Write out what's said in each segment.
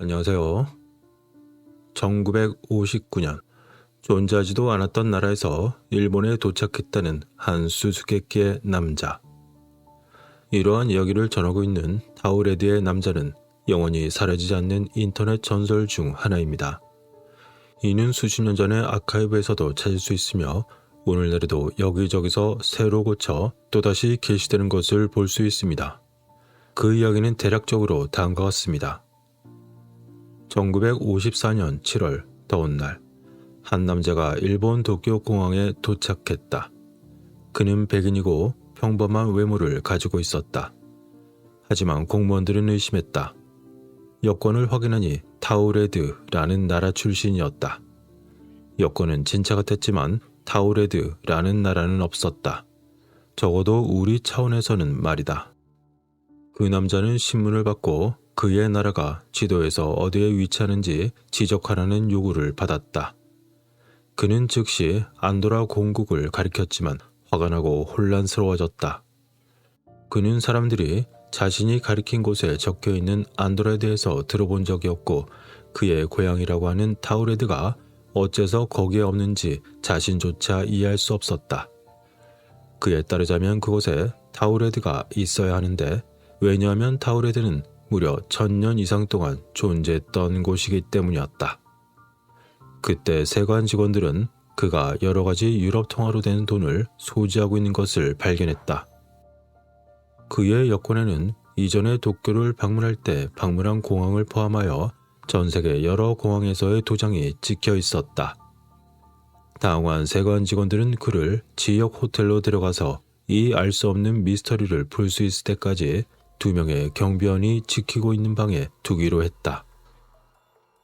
안녕하세요. 1959년 존재하지도 않았던 나라에서 일본에 도착했다는 한 수수께끼의 남자. 이러한 이야기를 전하고 있는 타우레드의 남자는 영원히 사라지지 않는 인터넷 전설 중 하나입니다. 이는 수십 년 전의 아카이브에서도 찾을 수 있으며 오늘날에도 여기저기서 새로 고쳐 또다시 게시되는 것을 볼 수 있습니다. 그 이야기는 대략적으로 다음과 같습니다. 1954년 7월 더운 날, 한 남자가 일본 도쿄 공항에 도착했다. 그는 백인이고 평범한 외모를 가지고 있었다. 하지만 공무원들은 의심했다. 여권을 확인하니 타우레드라는 나라 출신이었다. 여권은 진짜 같았지만 타우레드라는 나라는 없었다. 적어도 우리 차원에서는 말이다. 그 남자는 신문을 받고 그의 나라가 지도에서 어디에 위치하는지 지적하라는 요구를 받았다. 그는 즉시 안도라 공국을 가리켰지만 화가 나고 혼란스러워졌다. 그는 사람들이 자신이 가리킨 곳에 적혀있는 안도라에 대해서 들어본 적이 없고 그의 고향이라고 하는 타우레드가 어째서 거기에 없는지 자신조차 이해할 수 없었다. 그에 따르자면 그곳에 타우레드가 있어야 하는데 왜냐하면 타우레드는 무려 1000년 이상 동안 존재했던 곳이기 때문이었다. 그때 세관 직원들은 그가 여러 가지 유럽 통화로 된 돈을 소지하고 있는 것을 발견했다. 그의 여권에는 이전에 도쿄를 방문할 때 방문한 공항을 포함하여 전 세계 여러 공항에서의 도장이 찍혀 있었다. 당황한 세관 직원들은 그를 지역 호텔로 데려가서 이 알 수 없는 미스터리를 풀 수 있을 때까지 2명의 경비원이 지키고 있는 방에 두기로 했다.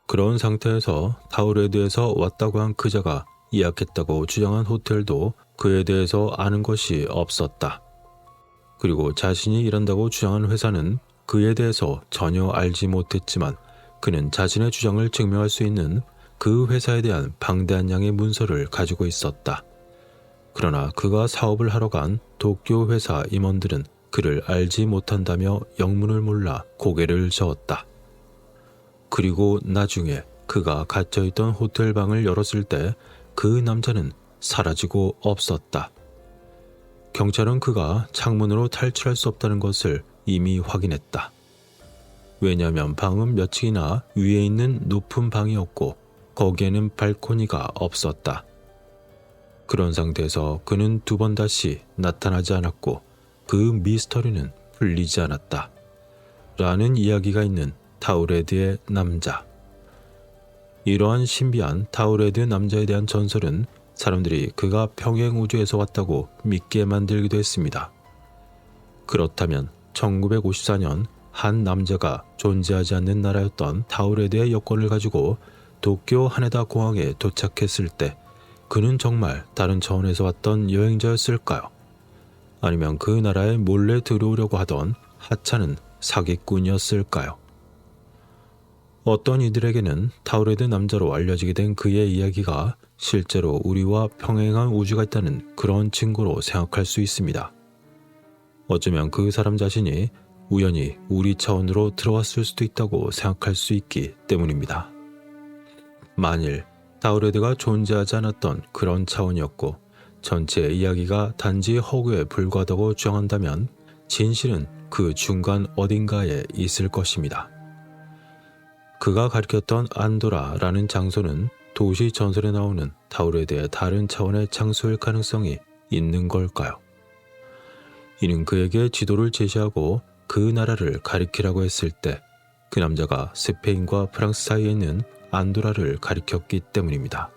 그런 상태에서 타우레드에서 왔다고 한 그자가 예약했다고 주장한 호텔도 그에 대해서 아는 것이 없었다. 그리고 자신이 일한다고 주장한 회사는 그에 대해서 전혀 알지 못했지만 그는 자신의 주장을 증명할 수 있는 그 회사에 대한 방대한 양의 문서를 가지고 있었다. 그러나 그가 사업을 하러 간 도쿄 회사 임원들은 그를 알지 못한다며 영문을 몰라 고개를 저었다. 그리고 나중에 그가 갇혀있던 호텔 방을 열었을 때 그 남자는 사라지고 없었다. 경찰은 그가 창문으로 탈출할 수 없다는 것을 이미 확인했다. 왜냐하면 방은 몇 층이나 위에 있는 높은 방이었고 거기에는 발코니가 없었다. 그런 상태에서 그는 2번 다시 나타나지 않았고 그 미스터리는 풀리지 않았다. 라는 이야기가 있는 타우레드의 남자. 이러한 신비한 타우레드 남자에 대한 전설은 사람들이 그가 평행우주에서 왔다고 믿게 만들기도 했습니다. 그렇다면 1954년 한 남자가 존재하지 않는 나라였던 타우레드의 여권을 가지고 도쿄 하네다 공항에 도착했을 때 그는 정말 다른 차원에서 왔던 여행자였을까요? 아니면 그 나라에 몰래 들어오려고 하던 하찮은 사기꾼이었을까요? 어떤 이들에게는 타우레드 남자로 알려지게 된 그의 이야기가 실제로 우리와 평행한 우주가 있다는 그런 증거로 생각할 수 있습니다. 어쩌면 그 사람 자신이 우연히 우리 차원으로 들어왔을 수도 있다고 생각할 수 있기 때문입니다. 만일 타우레드가 존재하지 않았던 그런 차원이었고 전체 이야기가 단지 허구에 불과하다고 주장한다면 진실은 그 중간 어딘가에 있을 것입니다. 그가 가리켰던 안도라라는 장소는 도시 전설에 나오는 타우레드의 다른 차원의 장소일 가능성이 있는 걸까요? 이는 그에게 지도를 제시하고 그 나라를 가리키라고 했을 때 그 남자가 스페인과 프랑스 사이에 있는 안도라를 가리켰기 때문입니다.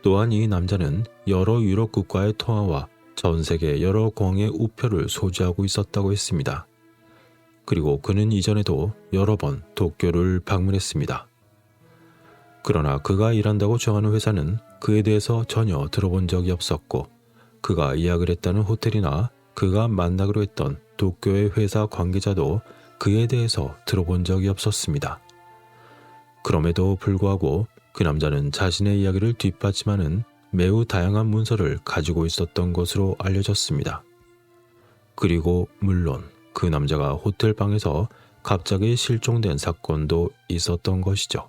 또한 이 남자는 여러 유럽 국가의 통화와 전 세계 여러 공항의 우표를 소지하고 있었다고 했습니다. 그리고 그는 이전에도 여러 번 도쿄를 방문했습니다. 그러나 그가 일한다고 주장하는 회사는 그에 대해서 전혀 들어본 적이 없었고 그가 예약을 했다는 호텔이나 그가 만나기로 했던 도쿄의 회사 관계자도 그에 대해서 들어본 적이 없었습니다. 그럼에도 불구하고 그 남자는 자신의 이야기를 뒷받침하는 매우 다양한 문서를 가지고 있었던 것으로 알려졌습니다. 그리고 물론 그 남자가 호텔 방에서 갑자기 실종된 사건도 있었던 것이죠.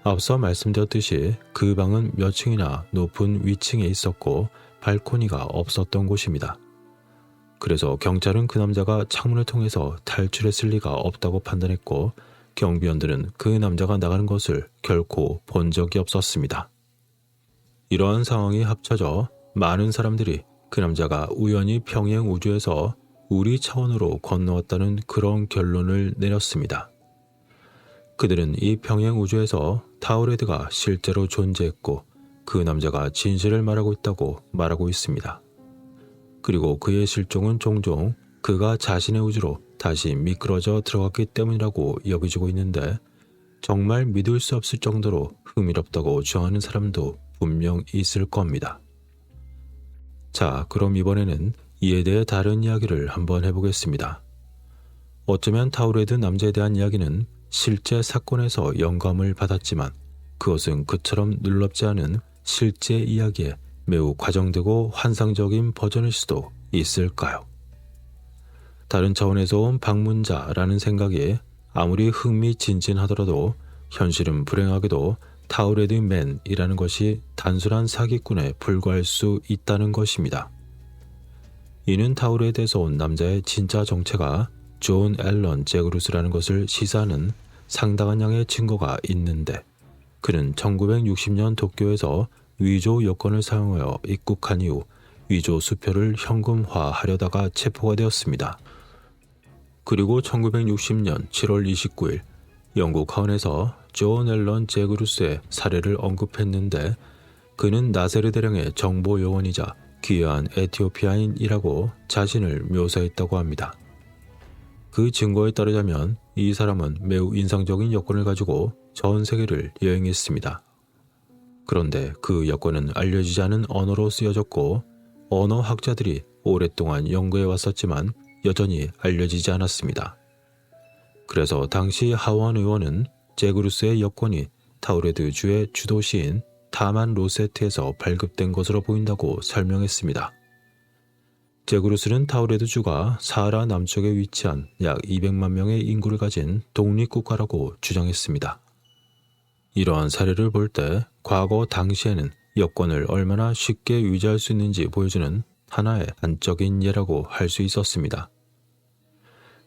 앞서 말씀드렸듯이 그 방은 몇 층이나 높은 위층에 있었고 발코니가 없었던 곳입니다. 그래서 경찰은 그 남자가 창문을 통해서 탈출했을 리가 없다고 판단했고 경비원들은 그 남자가 나가는 것을 결코 본 적이 없었습니다. 이러한 상황이 합쳐져 많은 사람들이 그 남자가 우연히 평행 우주에서 우리 차원으로 건너왔다는 그런 결론을 내렸습니다. 그들은 이 평행 우주에서 타우레드가 실제로 존재했고 그 남자가 진실을 말하고 있다고 말하고 있습니다. 그리고 그의 실종은 종종 그가 자신의 우주로 다시 미끄러져 들어갔기 때문이라고 여겨지고 있는데 정말 믿을 수 없을 정도로 흥미롭다고 주장하는 사람도 분명 있을 겁니다. 자, 그럼 이번에는 이에 대해 다른 이야기를 한번 해보겠습니다. 어쩌면 타우레드 남자에 대한 이야기는 실제 사건에서 영감을 받았지만 그것은 그처럼 놀랍지 않은 실제 이야기의 매우 과장되고 환상적인 버전일 수도 있을까요? 다른 차원에서 온 방문자라는 생각이 아무리 흥미진진하더라도 현실은 불행하게도 타우레드맨이라는 것이 단순한 사기꾼에 불과할 수 있다는 것입니다. 이는 타우레드에서 온 남자의 진짜 정체가 존 앨런 제그루스라는 것을 시사하는 상당한 양의 증거가 있는데 그는 1960년 도쿄에서 위조 여권을 사용하여 입국한 이후 위조 수표를 현금화하려다가 체포가 되었습니다. 그리고 1960년 7월 29일 영국 하원에서 존 앨런 제그루스의 사례를 언급했는데 그는 나세르 대령의 정보 요원이자 귀화한 에티오피아인이라고 자신을 묘사했다고 합니다. 그 증거에 따르자면 이 사람은 매우 인상적인 여권을 가지고 전 세계를 여행했습니다. 그런데 그 여권은 알려지지 않은 언어로 쓰여졌고 언어학자들이 오랫동안 연구해 왔었지만 여전히 알려지지 않았습니다. 그래서 당시 하원 의원은 제그루스의 여권이 타우레드 주의 주도시인 타만 로세트에서 발급된 것으로 보인다고 설명했습니다. 제그루스는 타우레드 주가 사하라 남쪽에 위치한 약 200만 명의 인구를 가진 독립국가라고 주장했습니다. 이러한 사례를 볼 때 과거 당시에는 여권을 얼마나 쉽게 위조할 수 있는지 보여주는 하나의 단적인 예라고 할 수 있었습니다.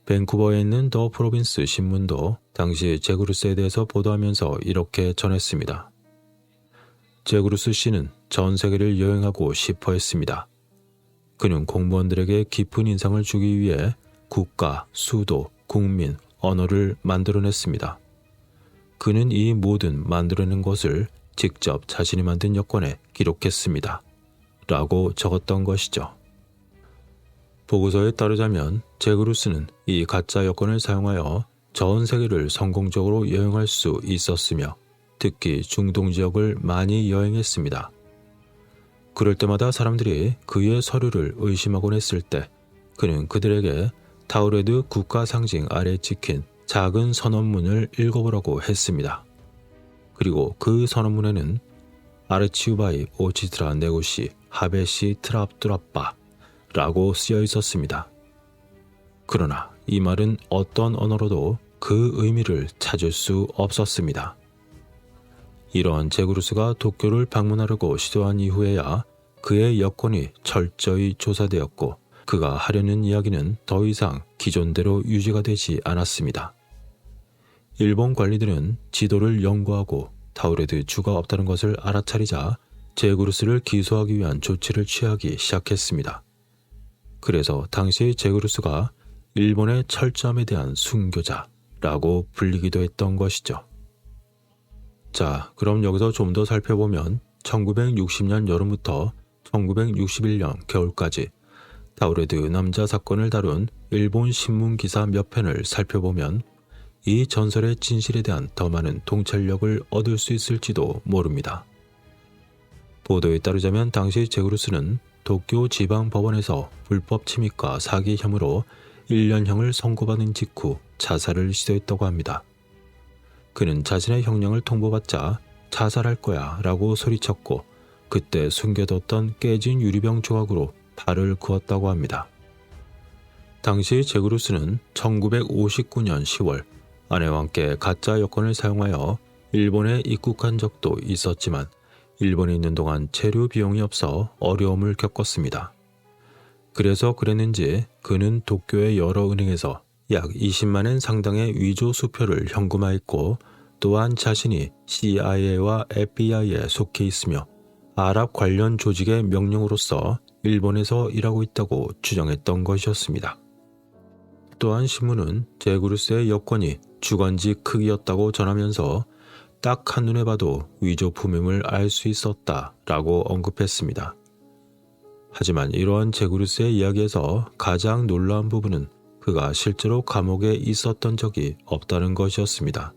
밴쿠버에 있는 더 프로빈스 신문도 당시 제그루스에 대해서 보도하면서 이렇게 전했습니다. 제그루스 씨는 전 세계를 여행하고 싶어 했습니다. 그는 공무원들에게 깊은 인상을 주기 위해 국가, 수도, 국민, 언어를 만들어냈습니다. 그는 이 모든 만들어낸 것을 직접 자신이 만든 여권에 기록했습니다. 라고 적었던 것이죠. 보고서에 따르자면 제그루스는 이 가짜 여권을 사용하여 전 세계를 성공적으로 여행할 수 있었으며 특히 중동 지역을 많이 여행했습니다. 그럴 때마다 사람들이 그의 서류를 의심하곤 했을 때 그는 그들에게 타우레드 국가 상징 아래 찍힌 작은 선언문을 읽어보라고 했습니다. 그리고 그 선언문에는 아르치우바이 오치트라 네고시 하베시 트랍뚜라빠 라고 쓰여 있었습니다. 그러나 이 말은 어떤 언어로도 그 의미를 찾을 수 없었습니다. 이러한 제그루스가 도쿄를 방문하려고 시도한 이후에야 그의 여권이 철저히 조사되었고 그가 하려는 이야기는 더 이상 기존대로 유지가 되지 않았습니다. 일본 관리들은 지도를 연구하고 타우레드 주가 없다는 것을 알아차리자 제그루스를 기소하기 위한 조치를 취하기 시작했습니다. 그래서 당시 제그루스가 일본의 철저함에 대한 순교자라고 불리기도 했던 것이죠. 자, 그럼 여기서 좀 더 살펴보면 1960년 여름부터 1961년 겨울까지 타우레드 남자 사건을 다룬 일본 신문 기사 몇 편을 살펴보면 이 전설의 진실에 대한 더 많은 통찰력을 얻을 수 있을지도 모릅니다. 보도에 따르자면 당시 제그루스는 도쿄 지방법원에서 불법 침입과 사기 혐의로 1년형을 선고받은 직후 자살을 시도했다고 합니다. 그는 자신의 형량을 통보받자 자살할 거야 라고 소리쳤고 그때 숨겨뒀던 깨진 유리병 조각으로 발을 그었다고 합니다. 당시 제그루스는 1959년 10월 아내와 함께 가짜 여권을 사용하여 일본에 입국한 적도 있었지만 일본에 있는 동안 체류 비용이 없어 어려움을 겪었습니다. 그래서 그랬는지 그는 도쿄의 여러 은행에서 약 20만엔 상당의 위조 수표를 현금화했고 또한 자신이 CIA와 FBI에 속해 있으며 아랍 관련 조직의 명령으로서 일본에서 일하고 있다고 주장했던 것이었습니다. 또한 신문은 제그루스의 여권이 주간지 크기였다고 전하면서 딱 한눈에 봐도 위조품임을 알 수 있었다라고 언급했습니다. 하지만 이러한 제그루스의 이야기에서 가장 놀라운 부분은 그가 실제로 감옥에 있었던 적이 없다는 것이었습니다.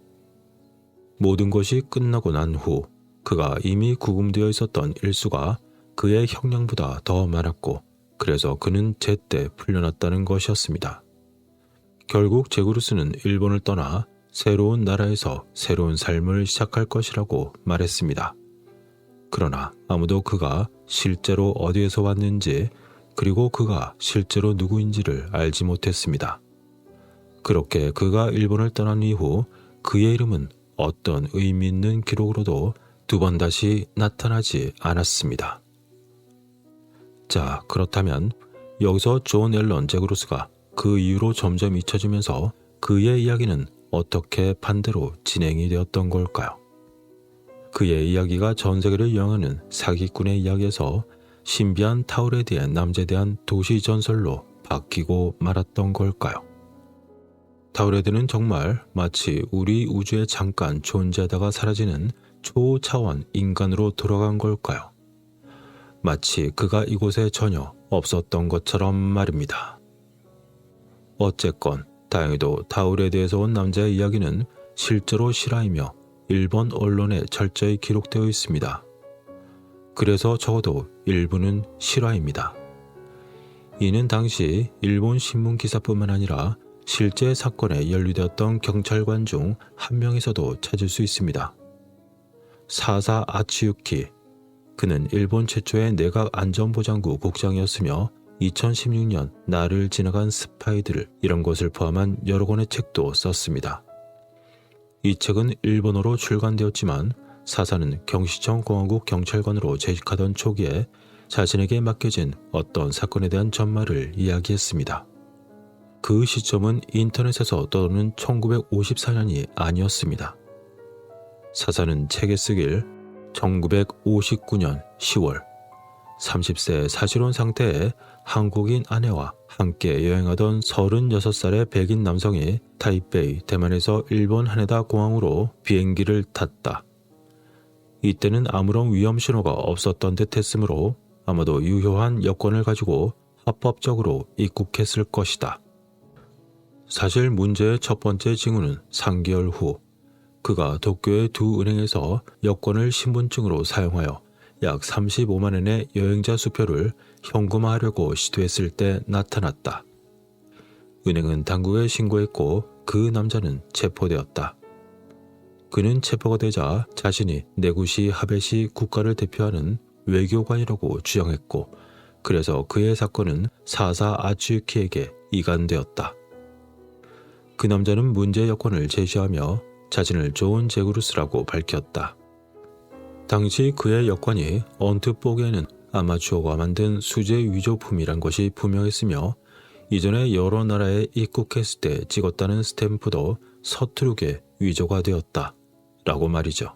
모든 것이 끝나고 난 후 그가 이미 구금되어 있었던 일수가 그의 형량보다 더 많았고 그래서 그는 제때 풀려났다는 것이었습니다. 결국 제그루스는 일본을 떠나 새로운 나라에서 새로운 삶을 시작할 것이라고 말했습니다. 그러나 아무도 그가 실제로 어디에서 왔는지 그리고 그가 실제로 누구인지를 알지 못했습니다. 그렇게 그가 일본을 떠난 이후 그의 이름은 어떤 의미 있는 기록으로도 두 번 다시 나타나지 않았습니다. 자, 그렇다면 여기서 존 앨런 제그루스가 그 이후로 점점 잊혀지면서 그의 이야기는 어떻게 반대로 진행이 되었던 걸까요? 그의 이야기가 전 세계를 여행하는 사기꾼의 이야기에서 신비한 타우레드의 남자에 대한 도시 전설로 바뀌고 말았던 걸까요? 타우레드는 정말 마치 우리 우주에 잠깐 존재하다가 사라지는 초차원 인간으로 돌아간 걸까요? 마치 그가 이곳에 전혀 없었던 것처럼 말입니다. 어쨌건 다행히도 타우레드에서 온 남자의 이야기는 실제로 실화이며 일본 언론에 철저히 기록되어 있습니다. 그래서 적어도 일부는 실화입니다. 이는 당시 일본 신문 기사뿐만 아니라 실제 사건에 연루되었던 경찰관 중 한 명에서도 찾을 수 있습니다. 사사 아츠유키, 그는 일본 최초의 내각 안전보장부 국장이었으며 2016년 나를 지나간 스파이들 이런 것을 포함한 여러 권의 책도 썼습니다. 이 책은 일본어로 출간되었지만 사사는 경시청 공화국 경찰관으로 재직하던 초기에 자신에게 맡겨진 어떤 사건에 대한 전말을 이야기했습니다. 그 시점은 인터넷에서 떠도는 1954년이 아니었습니다. 사사는 책에 쓰길 1959년 10월 30세 사실혼 상태의 한국인 아내와 함께 여행하던 36살의 백인 남성이 타이베이 대만에서 일본 하네다 공항으로 비행기를 탔다. 이때는 아무런 위험 신호가 없었던 듯 했으므로 아마도 유효한 여권을 가지고 합법적으로 입국했을 것이다. 사실 문제의 첫 번째 징후는 3개월 후 그가 도쿄의 두 은행에서 여권을 신분증으로 사용하여 약 35만엔의 여행자 수표를 현금화하려고 시도했을 때 나타났다. 은행은 당국에 신고했고 그 남자는 체포되었다. 그는 체포가 되자 자신이 내구시 하베시 국가를 대표하는 외교관이라고 주장했고 그래서 그의 사건은 사사 아츠유키에게 이관되었다. 그 남자는 문제 여권을 제시하며 자신을 존 제그루스라고 밝혔다. 당시 그의 여권이 언뜻 보기에는 아마추어가 만든 수제 위조품이란 것이 분명했으며 이전에 여러 나라에 입국했을 때 찍었다는 스탬프도 서투르게 위조가 되었다 라고 말이죠.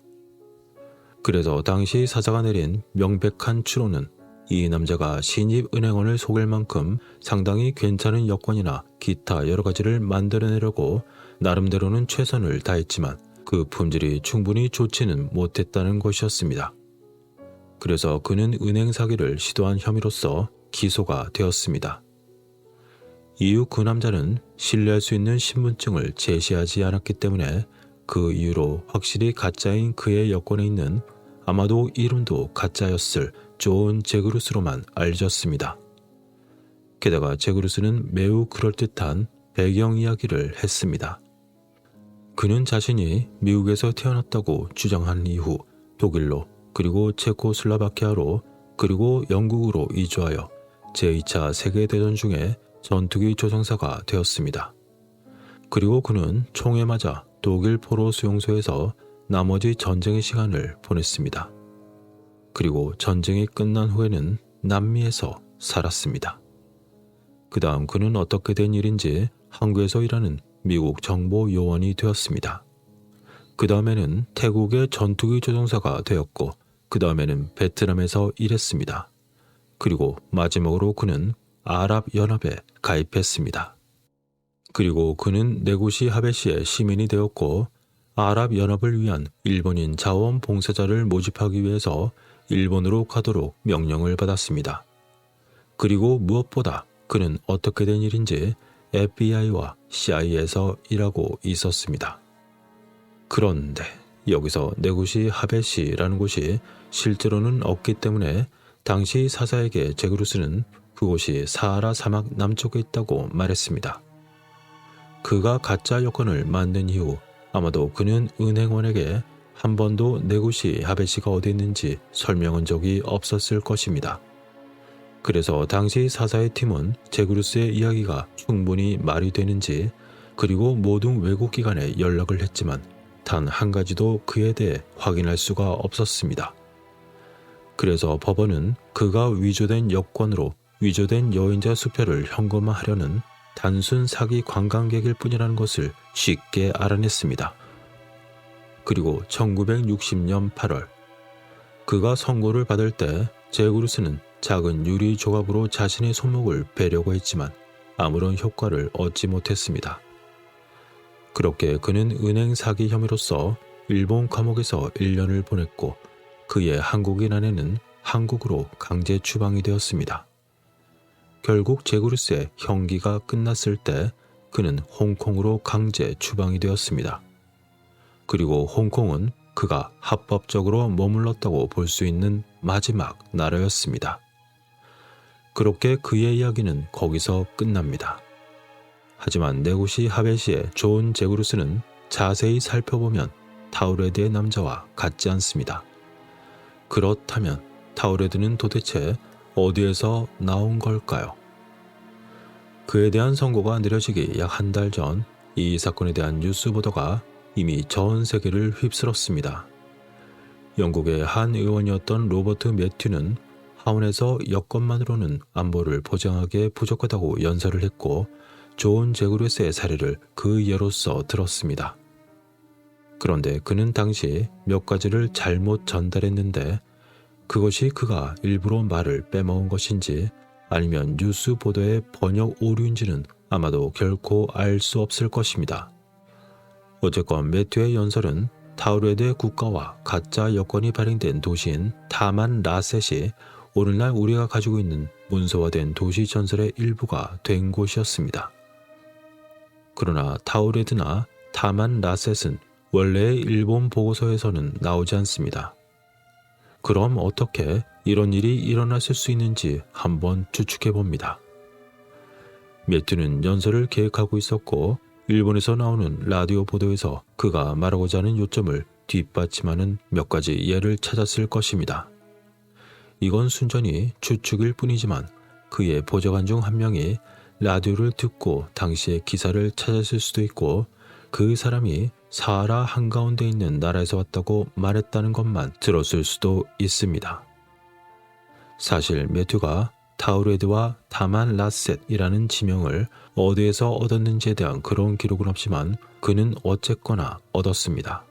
그래서 당시 사자가 내린 명백한 추론은 이 남자가 신입은행원을 속일 만큼 상당히 괜찮은 여권이나 기타 여러 가지를 만들어내려고 나름대로는 최선을 다했지만 그 품질이 충분히 좋지는 못했다는 것이었습니다. 그래서 그는 은행 사기를 시도한 혐의로서 기소가 되었습니다. 이후 그 남자는 신뢰할 수 있는 신분증을 제시하지 않았기 때문에 그 이후로 확실히 가짜인 그의 여권에 있는 아마도 이름도 가짜였을 존 제그루스로만 알려졌습니다. 게다가 제그루스는 매우 그럴듯한 배경 이야기를 했습니다. 그는 자신이 미국에서 태어났다고 주장한 이후 독일로 그리고 체코슬라바키아로 그리고 영국으로 이주하여 제2차 세계대전 중에 전투기 조종사가 되었습니다. 그리고 그는 총에 맞아 독일 포로 수용소에서 나머지 전쟁의 시간을 보냈습니다. 그리고 전쟁이 끝난 후에는 남미에서 살았습니다. 그 다음 그는 어떻게 된 일인지 한국에서 일하는 미국 정보 요원이 되었습니다. 그 다음에는 태국의 전투기 조종사가 되었고 그 다음에는 베트남에서 일했습니다. 그리고 마지막으로 그는 아랍연합에 가입했습니다. 그리고 그는 네구시 하베시의 시민이 되었고 아랍연합을 위한 일본인 자원봉사자를 모집하기 위해서 일본으로 가도록 명령을 받았습니다. 그리고 무엇보다 그는 어떻게 된 일인지 FBI와 CIA에서 일하고 있었습니다. 그런데 여기서 네구시 하베시라는 곳이 실제로는 없기 때문에 당시 사사에게 제그루스는 그곳이 사하라 사막 남쪽에 있다고 말했습니다. 그가 가짜 여권을 만든 이후 아마도 그는 은행원에게 한 번도 네구시 하베시가 어디 있는지 설명한 적이 없었을 것입니다. 그래서 당시 사사의 팀은 제그루스의 이야기가 충분히 말이 되는지 그리고 모든 외국기관에 연락을 했지만 단 한 가지도 그에 대해 확인할 수가 없었습니다. 그래서 법원은 그가 위조된 여권으로 위조된 여행자 수표를 현금화하려는 단순 사기 관광객일 뿐이라는 것을 쉽게 알아냈습니다. 그리고 1960년 8월 그가 선고를 받을 때 제그루스는 작은 유리 조각으로 자신의 손목을 베려고 했지만 아무런 효과를 얻지 못했습니다. 그렇게 그는 은행 사기 혐의로서 일본 감옥에서 1년을 보냈고 그의 한국인 아내는 한국으로 강제 추방이 되었습니다. 결국 제그루스의 형기가 끝났을 때 그는 홍콩으로 강제 추방이 되었습니다. 그리고 홍콩은 그가 합법적으로 머물렀다고 볼 수 있는 마지막 나라였습니다. 그렇게 그의 이야기는 거기서 끝납니다. 하지만 네구시 하베시의 존 제그루스는 자세히 살펴보면 타우레드의 남자와 같지 않습니다. 그렇다면 타우레드는 도대체 어디에서 나온 걸까요? 그에 대한 선고가 내려지기 약 한 달 전 이 사건에 대한 뉴스 보도가 이미 전 세계를 휩쓸었습니다. 영국의 한 의원이었던 로버트 매튜는 하원에서 여권만으로는 안보를 보장하기에 부족하다고 연설을 했고 존 제그루스의 사례를 그 예로서 들었습니다. 그런데 그는 당시 몇 가지를 잘못 전달했는데 그것이 그가 일부러 말을 빼먹은 것인지 아니면 뉴스 보도의 번역 오류인지는 아마도 결코 알 수 없을 것입니다. 어쨌건 매튜의 연설은 타우레드 국가와 가짜 여권이 발행된 도시인 타만 라셋이 오늘날 우리가 가지고 있는 문서화된 도시 전설의 일부가 된 곳이었습니다. 그러나 타우레드나 타만 라셋은 원래의 일본 보고서에서는 나오지 않습니다. 그럼 어떻게 이런 일이 일어났을 수 있는지 한번 추측해 봅니다. 매튜는 연설을 계획하고 있었고 일본에서 나오는 라디오 보도에서 그가 말하고자 하는 요점을 뒷받침하는 몇 가지 예를 찾았을 것입니다. 이건 순전히 추측일 뿐이지만 그의 보좌관 중 한 명이 라디오를 듣고 당시의 기사를 찾았을 수도 있고 그 사람이 사하라 한가운데 있는 나라에서 왔다고 말했다는 것만 들었을 수도 있습니다. 사실 매튜가 타우레드와 타만 라셋이라는 지명을 어디에서 얻었는지에 대한 그런 기록은 없지만 그는 어쨌거나 얻었습니다.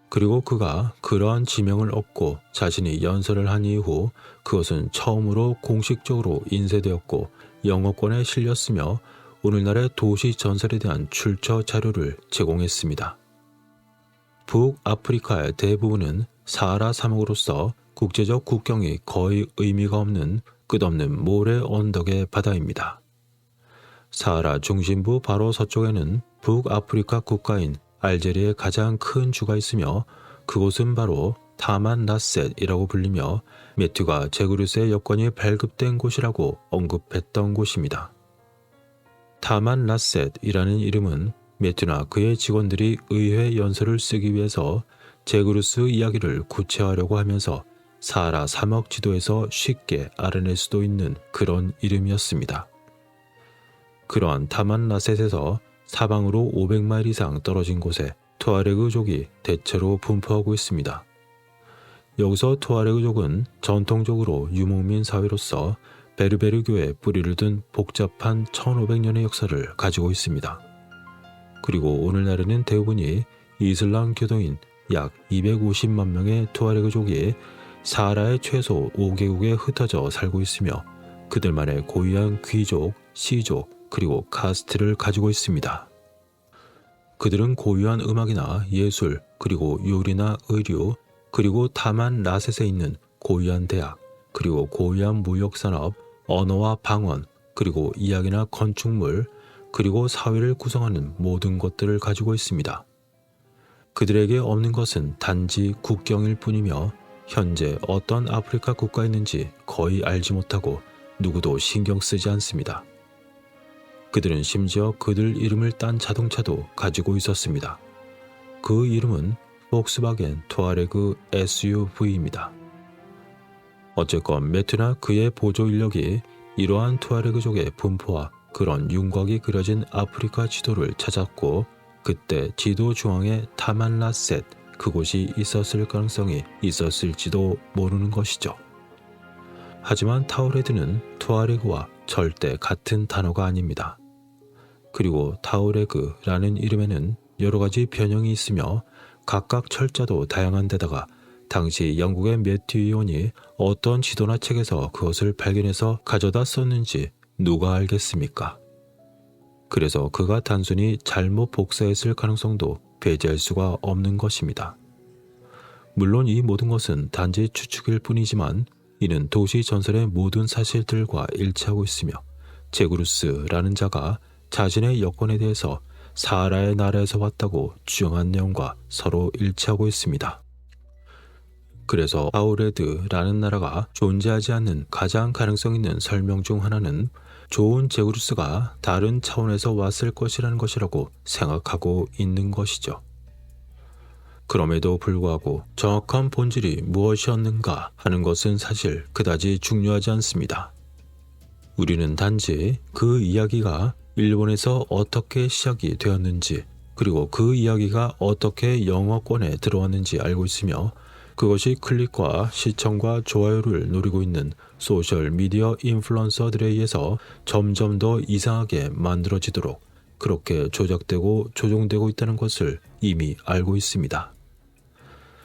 그리고 그가 그러한 지명을 얻고 자신이 연설을 한 이후 그것은 처음으로 공식적으로 인쇄되었고 영어권에 실렸으며 오늘날의 도시 전설에 대한 출처 자료를 제공했습니다. 북아프리카의 대부분은 사하라 사막으로서 국제적 국경이 거의 의미가 없는 끝없는 모래 언덕의 바다입니다. 사하라 중심부 바로 서쪽에는 북아프리카 국가인 알제리의 가장 큰 주가 있으며 그곳은 바로 타만 라셋이라고 불리며 매튜가 제그루스의 여권이 발급된 곳이라고 언급했던 곳입니다. 타만 라셋이라는 이름은 매튜나 그의 직원들이 의회 연설을 쓰기 위해서 제그루스 이야기를 구체화하려고 하면서 사하라 사막 지도에서 쉽게 알아낼 수도 있는 그런 이름이었습니다. 그러한 타만라셋에서 사방으로 500마일 이상 떨어진 곳에 투아레그족이 대체로 분포하고 있습니다. 여기서 투아레그족은 전통적으로 유목민 사회로서 베르베르교에 뿌리를 둔 복잡한 1500년의 역사를 가지고 있습니다. 그리고 오늘날에는 대부분이 이슬람 교도인 약 250만 명의 투아레그족이 사하라의 최소 5개국에 흩어져 살고 있으며 그들만의 고유한 귀족, 시족, 그리고 카스트를 가지고 있습니다. 그들은 고유한 음악이나 예술, 그리고 요리나 의류, 그리고 타만 라셋에 있는 고유한 대학, 그리고 고유한 무역산업, 언어와 방언, 그리고 이야기나 건축물, 그리고 사회를 구성하는 모든 것들을 가지고 있습니다. 그들에게 없는 것은 단지 국경일 뿐이며 현재 어떤 아프리카 국가에 있는지 거의 알지 못하고 누구도 신경 쓰지 않습니다. 그들은 심지어 그들 이름을 딴 자동차도 가지고 있었습니다. 그 이름은 폭스바겐 투아레그 SUV입니다. 어쨌건 매튜나 그의 보조 인력이 이러한 투아레그족의 분포와 그런 윤곽이 그려진 아프리카 지도를 찾았고 그때 지도 중앙에 타만라셋 그곳이 있었을 가능성이 있었을지도 모르는 것이죠. 하지만 타우레드는 투아레그와 절대 같은 단어가 아닙니다. 그리고 타우레그라는 이름에는 여러 가지 변형이 있으며 각각 철자도 다양한 데다가 당시 영국의 매튜 의원이 어떤 지도나 책에서 그것을 발견해서 가져다 썼는지 누가 알겠습니까? 그래서 그가 단순히 잘못 복사했을 가능성도 배제할 수가 없는 것입니다. 물론 이 모든 것은 단지 추측일 뿐이지만 이는 도시 전설의 모든 사실들과 일치하고 있으며 제구루스라는 자가 자신의 여권에 대해서 사하라의 나라에서 왔다고 주장한 내용과 서로 일치하고 있습니다. 그래서 타우레드라는 나라가 존재하지 않는 가장 가능성 있는 설명 중 하나는 좋은 제구루스가 다른 차원에서 왔을 것이라는 것이라고 생각하고 있는 것이죠. 그럼에도 불구하고 정확한 본질이 무엇이었는가 하는 것은 사실 그다지 중요하지 않습니다. 우리는 단지 그 이야기가 일본에서 어떻게 시작이 되었는지 그리고 그 이야기가 어떻게 영어권에 들어왔는지 알고 있으며 그것이 클릭과 시청과 좋아요를 노리고 있는 소셜미디어 인플루언서들에 의해서 점점 더 이상하게 만들어지도록 그렇게 조작되고 조종되고 있다는 것을 이미 알고 있습니다.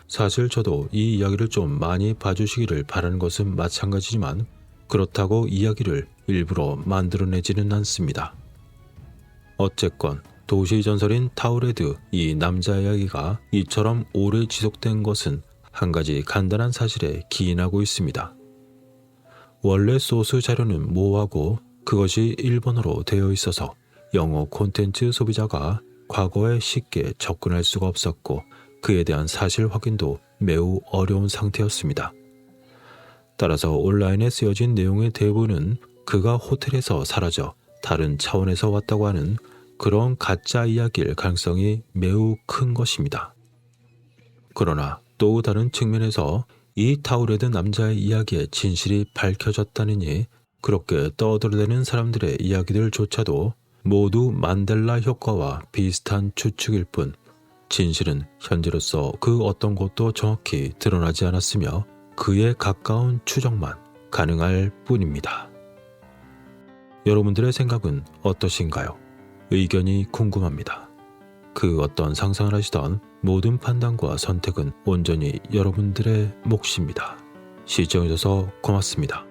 사실 저도 이 이야기를 좀 많이 봐주시기를 바라는 것은 마찬가지지만 그렇다고 이야기를 일부러 만들어내지는 않습니다. 어쨌건 도시 전설인 타우레드 이 남자 이야기가 이처럼 오래 지속된 것은 한 가지 간단한 사실에 기인하고 있습니다. 원래 소스 자료는 모호하고 그것이 일본어로 되어 있어서 영어 콘텐츠 소비자가 과거에 쉽게 접근할 수가 없었고 그에 대한 사실 확인도 매우 어려운 상태였습니다. 따라서 온라인에 쓰여진 내용의 대부분은 그가 호텔에서 사라져 다른 차원에서 왔다고 하는 그런 가짜 이야기일 가능성이 매우 큰 것입니다. 그러나 또 다른 측면에서 이 타우레드 남자의 이야기의 진실이 밝혀졌다느니 그렇게 떠들어대는 사람들의 이야기들조차도 모두 만델라 효과와 비슷한 추측일 뿐 진실은 현재로서 그 어떤 것도 정확히 드러나지 않았으며 그에 가까운 추정만 가능할 뿐입니다. 여러분들의 생각은 어떠신가요? 의견이 궁금합니다. 그 어떤 상상을 하시던 모든 판단과 선택은 온전히 여러분들의 몫입니다. 시청해주셔서 고맙습니다.